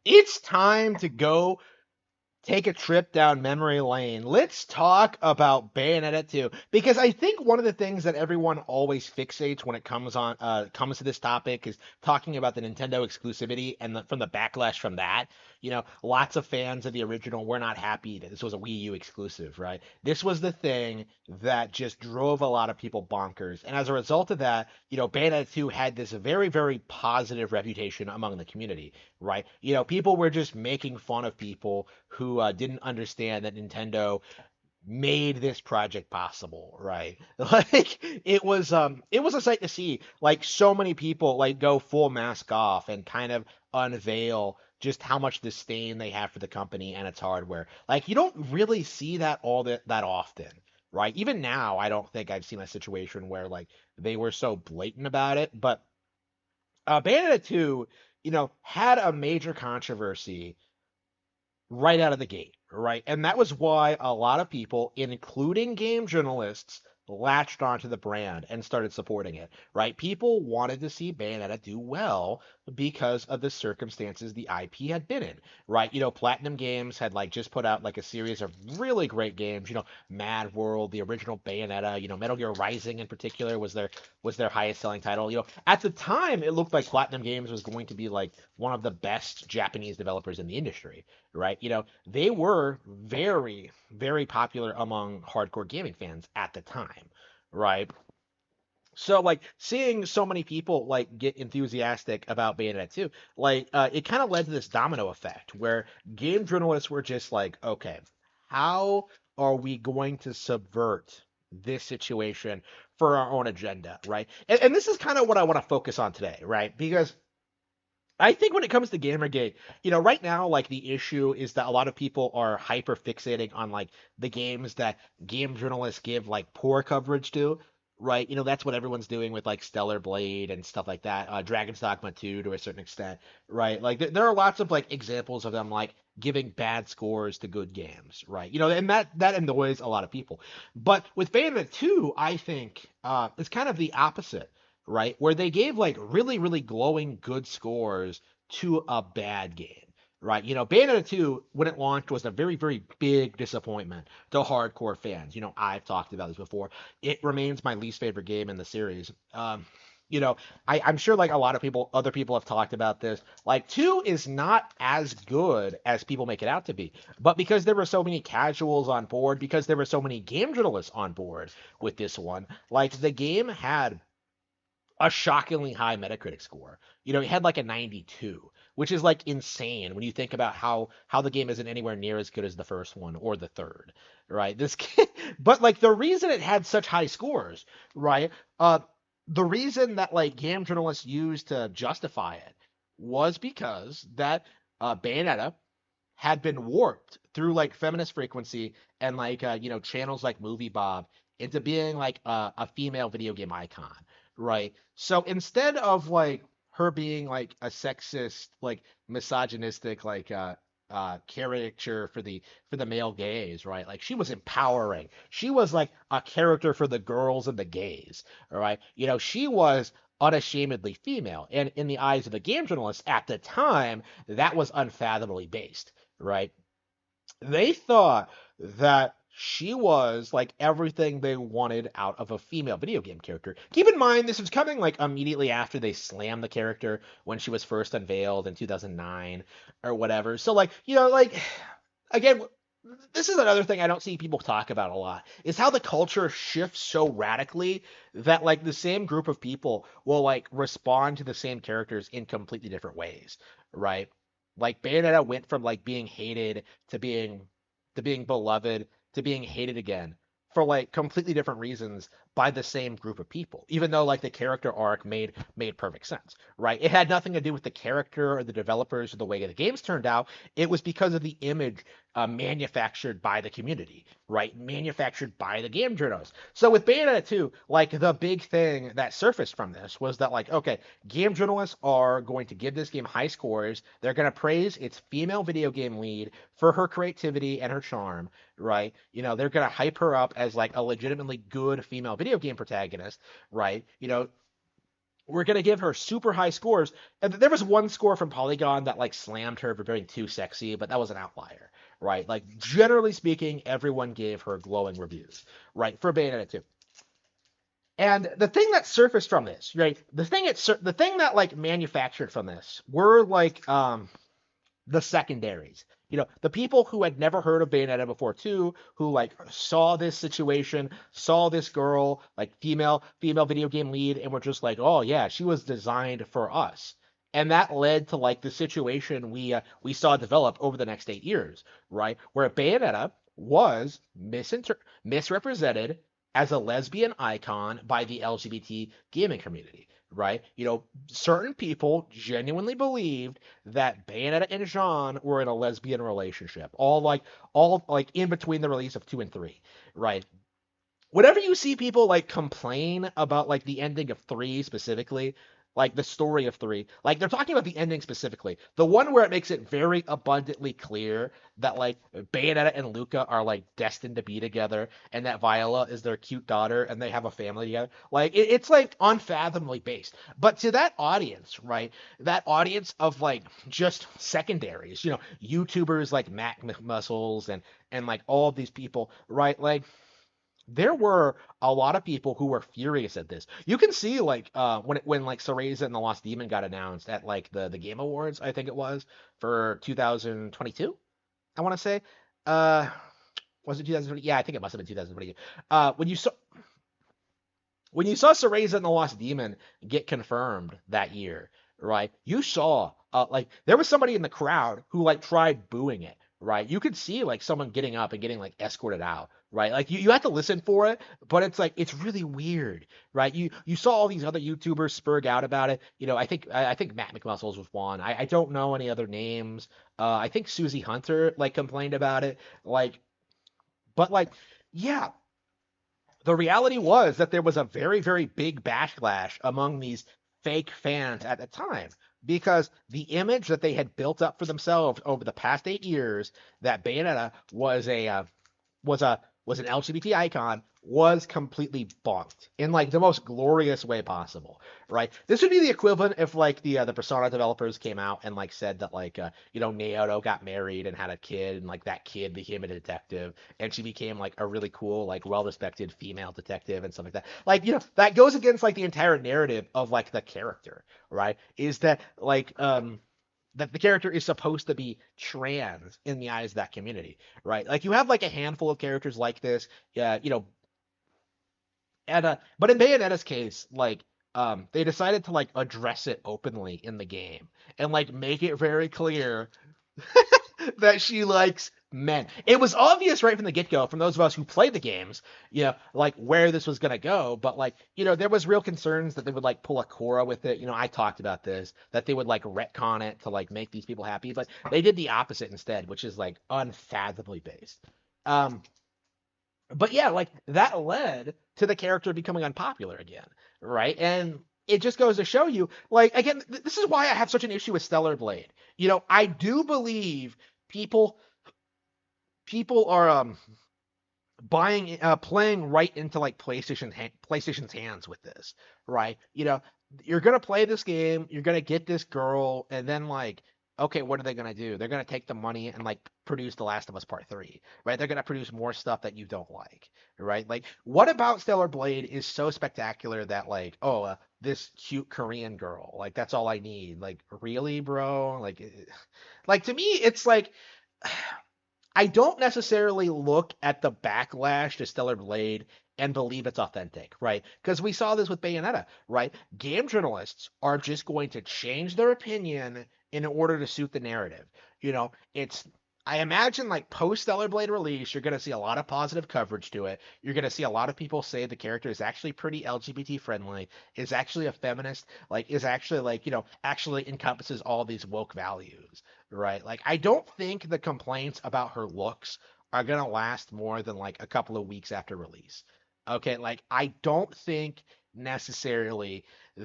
It's time to go take a trip down memory lane. Let's talk about Bayonetta 2 because I think one of the things that everyone always fixates when it comes to this topic is talking about the Nintendo exclusivity and from the backlash from that. Lots of fans of the original were not happy that this was a Wii U exclusive, right? This was the thing that just drove a lot of people bonkers. And as a result of that, Bayonetta 2 had this very, very positive reputation among the community, right? People were just making fun of people who didn't understand that Nintendo made this project possible, right? Like it was a sight to see. Like so many people like go full mask off and kind of unveil just how much disdain they have for the company and its hardware. Like you don't really see that that often, right? Even now, I don't think I've seen a situation where like they were so blatant about it. But Bayonetta 2, had a major controversy right out of the gate, right? And that was why a lot of people, including game journalists, latched onto the brand and started supporting it, right? People wanted to see Bayonetta do well because of the circumstances the IP had been in, right? Platinum Games had like just put out like a series of really great games, Mad World, the original Bayonetta, Metal Gear Rising in particular was their highest selling title. At the time it looked like Platinum Games was going to be like one of the best Japanese developers in the industry, right? They were very, very popular among hardcore gaming fans at the time, right? So like seeing so many people like get enthusiastic about Bayonetta 2, like it kind of led to this domino effect where game journalists were just like, okay, how are we going to subvert this situation for our own agenda, right? And this is kind of what I want to focus on today, right? Because I think when it comes to Gamergate, right now, like the issue is that a lot of people are hyper fixating on like the games that game journalists give like poor coverage to, right? That's what everyone's doing with like Stellar Blade and stuff like that, Dragon's Dogma 2 to a certain extent, right? Like there are lots of like examples of them like giving bad scores to good games, right? And that annoys a lot of people. But with Bayonetta 2, I think it's kind of the opposite, right? Where they gave like really, really glowing good scores to a bad game, right? Bayonetta 2, when it launched, was a very, very big disappointment to hardcore fans. I've talked about this before. It remains my least favorite game in the series. You know, I'm sure like a lot of people, other people have talked about this. Like 2 is not as good as people make it out to be. But because there were so many casuals on board, because there were so many game journalists on board with this one, like the game had a shockingly high Metacritic score. It had like a 92, which is like insane when you think about how the game isn't anywhere near as good as the first one or the third, right? But like the reason it had such high scores, right? The reason that like game journalists used to justify it was because that Bayonetta had been warped through like feminist frequency and like channels like Movie Bob into being like a female video game icon, right? So instead of like her being like a sexist, like misogynistic, like caricature for the male gaze, right? Like she was empowering. She was like a character for the girls and the gays, all right? She was unashamedly female, and in the eyes of the game journalists at the time, that was unfathomably based, right? They thought that she was like everything they wanted out of a female video game character. Keep in mind, this was coming like immediately after they slammed the character when she was first unveiled in 2009 or whatever. So, like, like, again, this is another thing I don't see people talk about a lot is how the culture shifts so radically that like the same group of people will like respond to the same characters in completely different ways, right? Like Bayonetta went from like being hated to being beloved to being hated again for like completely different reasons by the same group of people, even though like the character arc made perfect sense, right? It had nothing to do with the character or the developers or the way the games turned out. It was because of the image manufactured by the community, right? Manufactured by the game journalists. So with Bayonetta 2, like the big thing that surfaced from this was that like, okay, game journalists are going to give this game high scores. They're going to praise its female video game lead for her creativity and her charm, right? They're going to hype her up as like a legitimately good female video game protagonist, right? we're gonna give her super high scores. And there was one score from Polygon that like slammed her for being too sexy, but that was an outlier, right? Like generally speaking, everyone gave her glowing reviews, right, for Bayonetta 2. And the thing that surfaced from this, right, the thing that like manufactured from this were like the secondaries. The people who had never heard of Bayonetta before too, who like saw this situation, saw this girl, like female video game lead, and were just like, oh yeah, she was designed for us. And that led to like the situation we saw develop over the next 8 years, right? Where Bayonetta was misrepresented as a lesbian icon by the LGBT gaming community, right? Certain people genuinely believed that Bayonetta and Jean were in a lesbian relationship, all like in between the release of 2 and 3, right? Whenever you see people like complain about like the ending of 3 specifically, like the story of 3, like they're talking about the ending specifically, the one where it makes it very abundantly clear that like Bayonetta and Luca are like destined to be together, and that Viola is their cute daughter, and they have a family together. Like it's like unfathomably based. But to that audience, right? That audience of like just secondaries, YouTubers like Mac Muscles and like all of these people, right? Like there were a lot of people who were furious at this. You can see like when like Cereza and the Lost Demon got announced at like the Game Awards, I think it was for 2022. I want to say, uh, was it 2020? Yeah, I think it must have been 2022. When you saw Cereza and the Lost Demon get confirmed that year, right? You saw like there was somebody in the crowd who like tried booing it, right? You could see like someone getting up and getting like escorted out, right? Like you have to listen for it, but it's like it's really weird, right? You saw all these other YouTubers spurg out about it. I think Matt McMuscles was one. I don't know any other names. I think Susie Hunter like complained about it, like, but like yeah, the reality was that there was a very, very big backlash among these fake fans at the time because the image that they had built up for themselves over the past 8 years that Bayonetta was a was an LGBT icon was completely bonked in like the most glorious way possible, right? This would be the equivalent if like the Persona developers came out and like said that like Naoto got married and had a kid, and like that kid became a detective, and she became like a really cool, like well-respected female detective and stuff like that. Like that goes against like the entire narrative of like the character, right? Is that the character is supposed to be trans in the eyes of that community, right? Like you have like a handful of characters like this, and but in Bayonetta's case, like they decided to like address it openly in the game and like make it very clear that she likes men. It was obvious right from the get-go from those of us who played the games, like where this was gonna go. But like, there was real concerns that they would like pull a Korra with it. I talked about this, that they would like retcon it to like make these people happy, but they did the opposite instead, which is like unfathomably based. Um, but yeah, like that led to the character becoming unpopular again, right? And it just goes to show you, like, again, this is why I have such an issue with Stellar Blade. I do believe people people are playing right into like PlayStation's hands with this, right? You're gonna play this game, you're gonna get this girl, and then like, okay, what are they gonna do? They're gonna take the money and like produce The Last of Us Part 3, right? They're gonna produce more stuff that you don't like, right? Like, what about Stellar Blade is so spectacular that like, oh, this cute Korean girl, like that's all I need? Like, really, bro? Like, like to me, it's like I don't necessarily look at the backlash to Stellar Blade and believe it's authentic, right? Because we saw this with Bayonetta, right? Game journalists are just going to change their opinion in order to suit the narrative. It's I imagine like post Stellar Blade release, you're going to see a lot of positive coverage to it. You're going to see a lot of people say the character is actually pretty LGBT friendly, is actually a feminist, like is actually like, actually encompasses all these woke values, right? Like, I don't think the complaints about her looks are gonna last more than like a couple of weeks after release. Okay, like I don't think necessarily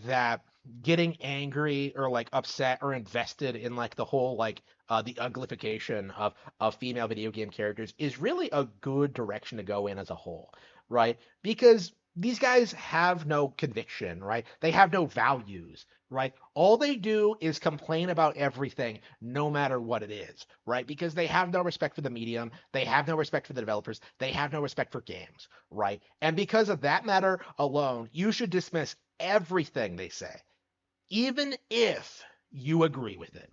that getting angry or like upset or invested in like the whole like the uglification of female video game characters is really a good direction to go in as a whole, right? Because these guys have no conviction, right? They have no values, right? All they do is complain about everything, no matter what it is, right? Because they have no respect for the medium, they have no respect for the developers, they have no respect for games, right? And because of that matter alone, you should dismiss everything they say, even if you agree with it.